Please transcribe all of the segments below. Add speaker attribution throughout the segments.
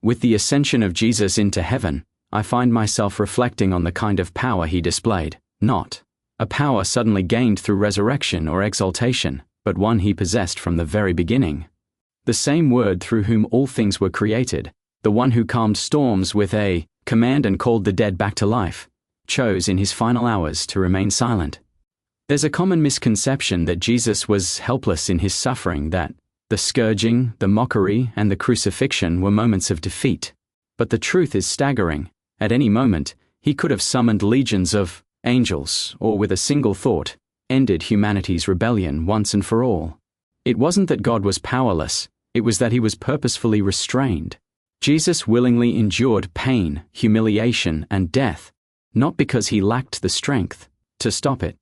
Speaker 1: With the ascension of Jesus into heaven, I find myself reflecting on the kind of power he displayed, not a power suddenly gained through resurrection or exaltation, but one he possessed from the very beginning. The same Word through whom all things were created, the one who calmed storms with a command and called the dead back to life, chose in his final hours to remain silent. There's a common misconception that Jesus was helpless in his suffering, that the scourging, the mockery, and the crucifixion were moments of defeat. But the truth is staggering. At any moment, he could have summoned legions of angels, or with a single thought, ended humanity's rebellion once and for all. It wasn't that God was powerless, it was that he was purposefully restrained. Jesus willingly endured pain, humiliation, and death, not because he lacked the strength to stop it,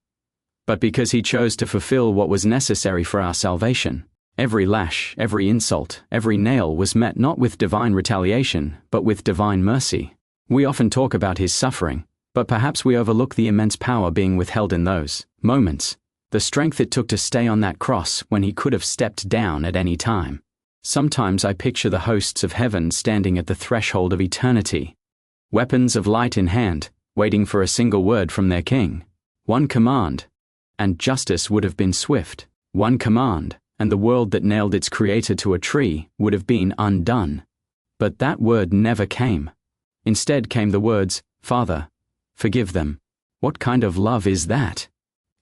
Speaker 1: but because he chose to fulfill what was necessary for our salvation. Every lash, every insult, every nail was met not with divine retaliation, but with divine mercy. We often talk about his suffering, but perhaps we overlook the immense power being withheld in those moments, the strength it took to stay on that cross when he could have stepped down at any time. Sometimes I picture the hosts of heaven standing at the threshold of eternity, weapons of light in hand, waiting for a single word from their king. One command, and justice would have been swift. One command, and the world that nailed its creator to a tree would have been undone. But that word never came. Instead came the words, "Father, forgive them." What kind of love is that?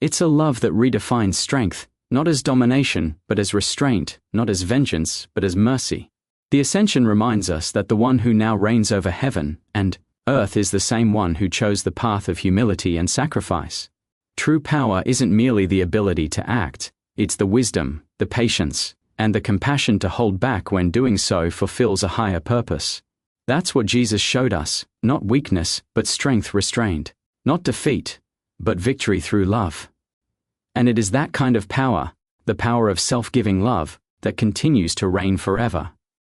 Speaker 1: It's a love that redefines strength, not as domination, but as restraint, not as vengeance, but as mercy. The Ascension reminds us that the one who now reigns over heaven and earth is the same one who chose the path of humility and sacrifice. True power isn't merely the ability to act, it's the wisdom, the patience, and the compassion to hold back when doing so fulfills a higher purpose. That's what Jesus showed us, not weakness, but strength restrained, not defeat, but victory through love. And it is that kind of power, the power of self-giving love, that continues to reign forever.